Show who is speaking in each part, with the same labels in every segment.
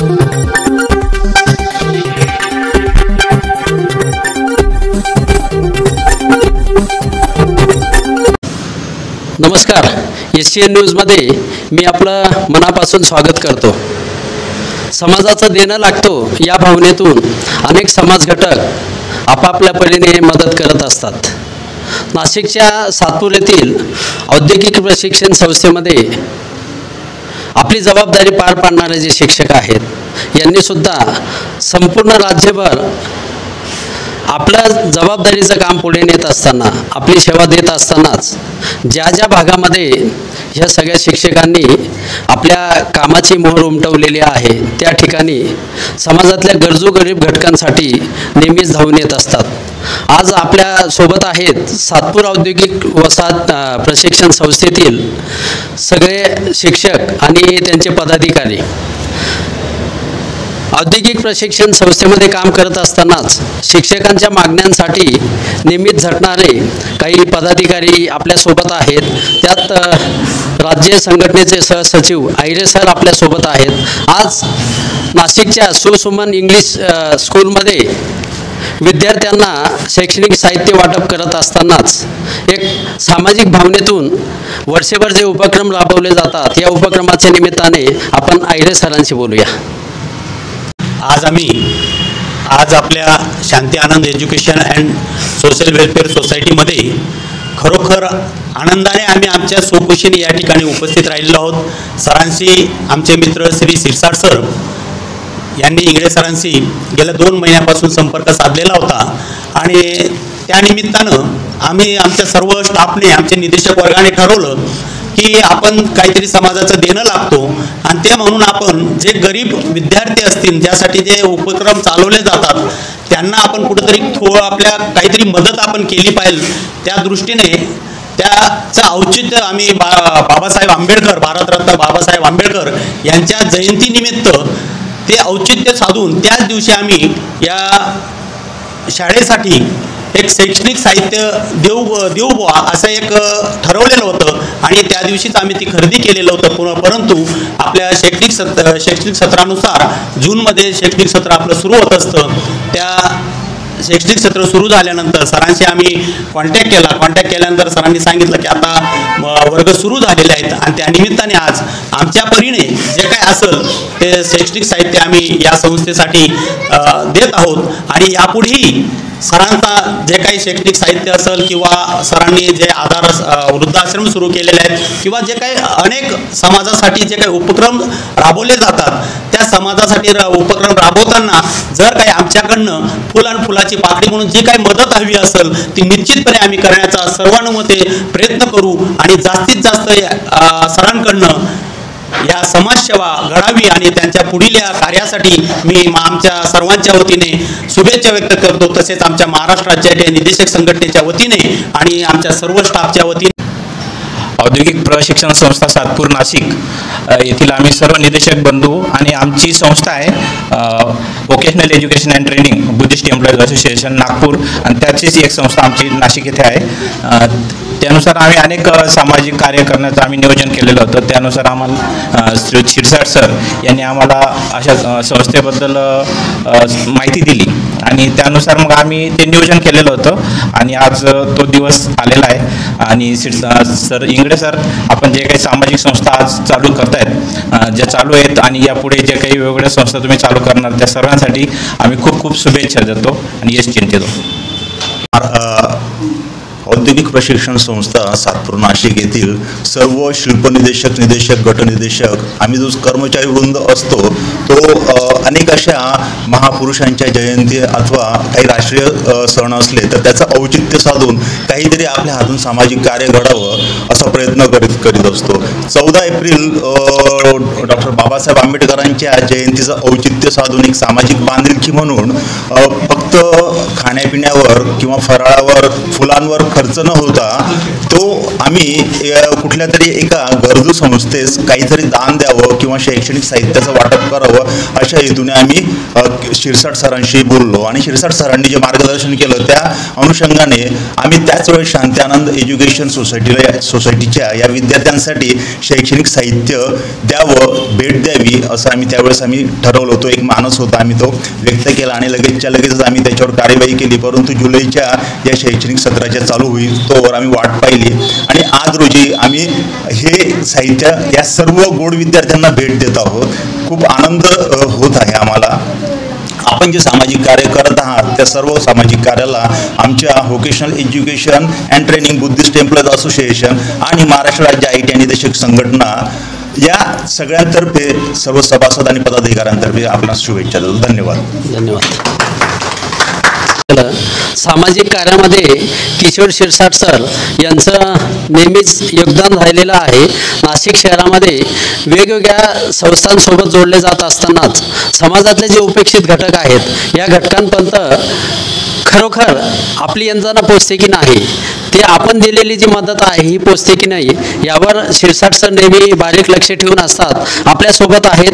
Speaker 1: नमस्कार, SCN न्यूजमध्ये मी आपलं मनापासून स्वागत करतो। समाजाचं देणं लागतो या भावनेतून अनेक समाज घटक आपापल्या परीने मदत करत असतात। नाशिकच्या सातपूर येथील औद्योगिक प्रशिक्षण संस्थेमध्ये आपली जबाबदारी पार पाडणारे जे शिक्षक आहेत यांनी सुद्धा संपूर्ण राज्यभर आपल्या जबाबदारीचं काम पुढे नेत असताना, आपली सेवा देत असतानाच ज्या ज्या भागामध्ये ह्या सगळ्या शिक्षकांनी आपल्या कामाची मोहर उमटवलेली आहे त्या ठिकाणी समाजातल्या गरजू गरीब घटकांसाठी नेहमीच धावून येत असतात। आज आपल्या सोबत आहेत सातपूर औद्योगिक वसाहत प्रशिक्षण संस्थेतील सगळे शिक्षक आणि त्यांचे पदाधिकारी। औद्योगिक प्रशिक्षण संस्थेमध्ये काम करत असतानाच शिक्षकांच्या मागण्यांसाठी नेहमीच झटणारे काही पदाधिकारी आपल्यासोबत आहेत। त्यात राज्य संघटनेचे सहसचिव आयरे सर आपल्यासोबत आहेत। आज नाशिकच्या सुसुमन इंग्लिश स्कूलमध्ये विद्यार्थ्यांना शैक्षणिक साहित्य वाटप करत असतानाच एक सामाजिक भावनेतून वर्षभर जे उपक्रम राबवले जातात या उपक्रमाच्या निमित्ताने आपण आयरे सरांशी बोलूया।
Speaker 2: आज आपल्या शांती आनंद एज्युकेशन अँड सोशल वेलफेअर सोसायटीमध्ये खरोखर आनंदाने आम्ही आमच्या स्वखुशीने या ठिकाणी उपस्थित राहिलेलो आहोत। सरांशी आमचे मित्र श्री शिरसाट सर यांनी इंगळे सरांशी गेल्या 2 महिन्यापासून संपर्क साधलेला होता आणि त्यानिमित्तानं आम्ही आमच्या सर्व स्टाफने, आमचे निदेशक वर्गाने ठरवलं की आपण काहीतरी समाजाचं देणं लागतो आणि ते म्हणून आपण जे गरीब विद्यार्थी असतील ज्यासाठी जे उपक्रम चालवले जातात त्यांना आपण कुठेतरी आपल्या काहीतरी मदत आपण केली पाहिजे। त्या दृष्टीने त्याचं औचित्य आम्ही बाबासाहेब आंबेडकर, भारतरत्न बाबासाहेब आंबेडकर यांच्या जयंतीनिमित्त ते औचित्य साधून त्याच दिवशी आम्ही या शाळेसाठी एक शैक्षणिक साहित्य देऊ बुवा असं एक ठरवलेलं होतं आणि त्या दिवशीच आम्ही ती खरेदी केलेलं होतं। परंतु आपल्या शैक्षणिक सत्रानुसार जूनमध्ये शैक्षणिक सत्र आपलं सुरू होत असतं। त्या शैक्षणिक सत्र सुरू झाल्यानंतर सरांशी आम्ही कॉन्टॅक्ट केल्यानंतर सरांनी सांगितलं की आता वर्ग सुरू झालेले आहेत आणि त्या निमित्ताने आज आमच्या परीने जे काय असेल ते शैक्षणिक साहित्य आम्ही या संस्थेसाठी देत आहोत आणि यापुढेही सरांचा जे काही शैक्षणिक साहित्य असेल किंवा सरांनी जे आधार वृद्धाश्रम सुरू केलेले आहेत किंवा जे काही अनेक समाजासाठी जे काही उपक्रम राबवले जातात त्या समाजासाठी उपक्रम राबवताना जर काही आमच्याकडनं फुल आणि फुलाची पाकळी म्हणून जी काही मदत हवी असेल ती निश्चितपणे आम्ही करण्याचा सर्वानुमते प्रयत्न करू आणि जास्तीत जास्त सरांकडनं या समाजसेवा घडावी आणि त्यांच्या पुढील या कार्यासाठी मी आमच्या सर्वांच्या वतीने शुभेच्छा व्यक्त करतो। तसेच आमच्या महाराष्ट्र राज्याच्या निदेशक संघटनेच्या वतीने आणि आमच्या सर्व स्टाफच्या वतीने
Speaker 3: औद्योगिक प्रशिक्षण संस्था सातपूर नाशिक येथील आम्ही सर्व निदेशक बंधू आणि आमची संस्था आहे vocational education and training Buddhist employees association Nagpur आणि त्याचीच एक संस्था आमची नाशिक येथे आहे। त्यानुसार आम्ही अनेक सामाजिक कार्य करण्याचं आम्ही नियोजन केलेलं होतं। त्यानुसार आम्हाला श्री शिरसाट सर यांनी आम्हाला अशा संस्थेबद्दल माहिती दिली आणि त्यानुसार मग आम्ही ते नियोजन केलेलं होतं आणि आज तो दिवस आलेला आहे। आणि सर इंगळे सर आपण जे काही सामाजिक संस्था आज चालू करतायत ज्या चालू आहेत आणि यापुढे जे काही वेगवेगळ्या संस्था तुम्ही चालू करणार त्या सर्वांसाठी आम्ही खूप खूप शुभेच्छा देतो आणि यश चिंतितो।
Speaker 4: औद्योगिक प्रशिक्षण संस्था सातपूर नाशिक येथील सर्व शिल्पनिदेशक, निदेशक, गटनिदेशक आम्ही जो कर्मचारी वृंद असतो तो अनेक अशा महापुरुषांच्या जयंती अथवा काही राष्ट्रीय सण असले तर त्याचं औचित्य साधून काहीतरी आपल्या हातून सामाजिक कार्य घडावं असा प्रयत्न करीत असतो। 14 एप्रिल डॉक्टर बाबासाहेब आंबेडकरांच्या जयंतीचं औचित्य साधून एक सामाजिक बांधिलकी म्हणून फक्त फक्त खाण्यापिण्यावर किंवा फराळावर फुलांवर खर्च न होता तो आम्ही कुठल्या तरी एका गरजू संस्थेस काहीतरी दान द्यावं किंवा शैक्षणिक साहित्याचं वाटप करावं अशा हेतूने आम्ही शिरसाट सरांशी बोललो आणि शिरसाट सरांनी जे मार्गदर्शन केलं त्या अनुषंगाने आम्ही त्याच वेळेस शांत्यानंद एज्युकेशन सोसायटीच्या या विद्यार्थ्यांसाठी शैक्षणिक साहित्य द्यावं, भेट द्यावी असं आम्ही त्यावेळेस ठरवलं होतं. एक मानस होता, आम्ही तो व्यक्त केला आणि लगेचच आम्ही त्याच्यावर कार्यवाही केली. परंतु जुलैच्या या शैक्षणिक सत्राच्या चालू होईल तोवर आम्ही वाट पाहिली आणि आज रोजी आम्ही हे साहित्य या सर्व गोड विद्यार्थ्यांना भेट देत आहोत. खूप आनंद होत आहे आम्हाला. आपण जे सामाजिक कार्य करत आहात त्या सर्व सामाजिक कार्याला आमच्या vocational education and training Buddhist employees association आणि महाराष्ट्र राज्य IT आणि निदेशक संघटना या सगळ्यांतर्फे सर्व सभासद आणि पदाधिकाऱ्यांतर्फे आपल्याला शुभेच्छा देतो. धन्यवाद.
Speaker 1: सामाजिक कार्यामध्ये किशोर शिरसाट सर यांचं नेहमीच योगदान राहिलेलं आहे. नाशिक शहरामध्ये वेगवेगळ्या संस्थांसोबत जोडले जात असतानाच समाजातले जे उपेक्षित घटक आहेत या घटकांपर्यंत खरोखर आपली यंत्रणा पोचते की नाही, ते आपण दिलेली जी मदत आहे ही पोचते की नाही यावर शिरसाट सर नेहमी बारीक लक्ष ठेवून असतात. आपल्यासोबत आहेत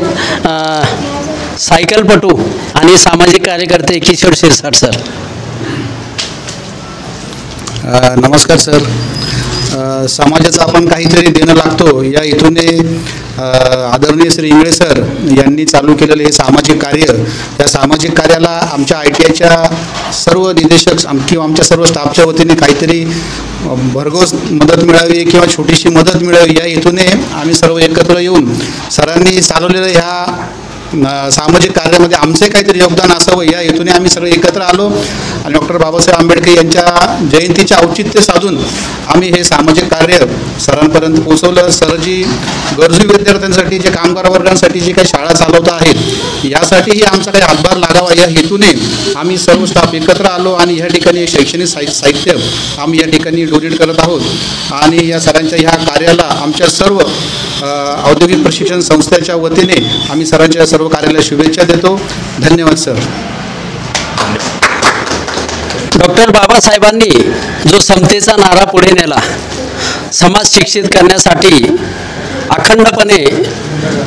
Speaker 1: सायकलपटू आणि सामाजिक कार्यकर्ते किशोर शिरसाट सर.
Speaker 5: नमस्कार सर. समाजाचं आपण काहीतरी देणं लागतो या हेतूने आदरणीय श्री इंगळे सर यांनी चालू केलेले हे सामाजिक कार्य, या सामाजिक कार्याला आमच्या ITIच्या सर्व निदेशक किंवा आमच्या सर्व स्टाफच्या वतीने काहीतरी भरघोस मदत मिळावी किंवा छोटीशी मदत मिळावी या हेतूने आम्ही सर्व एकत्र येऊन सरांनी चालवलेल्या ह्या सामाजिक कार्यामध्ये आमचे काहीतरी योगदान असावं या हेतूने आम्ही सगळे एकत्र आलो आणि डॉक्टर बाबासाहेब आंबेडकर यांच्या जयंतीचे औचित्य साधून आम्ही हे सामाजिक कार्य सरांपर्यंत पोहोचवलं. सरजी गरजू विद्यार्थ्यांसाठी जे कामगार वर्गांसाठी जे काही शाळा चालवत आहेत यासाठीही आमचा काही हातभार लागावा या हेतूने आम्ही सर्व स्टाफ एकत्र आलो आणि ह्या ठिकाणी शैक्षणिक साहित्य आम्ही या ठिकाणी डोनेट करत आहोत आणि या सरांच्या ह्या कार्याला आमच्या सर्व औद्योगिक प्रशिक्षण संस्थेच्या वतीने आम्ही सरांच्या सर्व कार्याला शुभेच्छा देतो. धन्यवाद सर.
Speaker 1: डॉक्टर बाबासाहेबांनी जो समतेचा नारा पुढे नेला, समाज शिक्षित करण्यासाठी अखंडपणे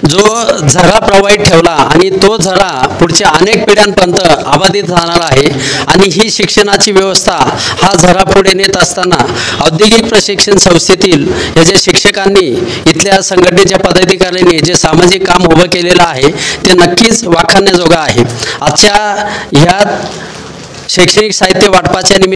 Speaker 1: जो झरा प्रवाहित ठेवला आणि तो झरा पुढच्या अनेक पिढ्यांपर्यंत अबाधित राहणार आहे आणि ही शिक्षणाची व्यवस्था हा झरा पुढे नेत असताना औद्योगिक प्रशिक्षण संस्थेतील या ज्या शिक्षकांनी इथल्या संघटनेच्या पदाधिकाऱ्यांनी जे सामाजिक काम उभं केलेलं आहे ते नक्कीच वाखाणण्याजोगं आहे. आजच्या ह्या शैक्षणिक साहित्य वाटपाच्या निमित्त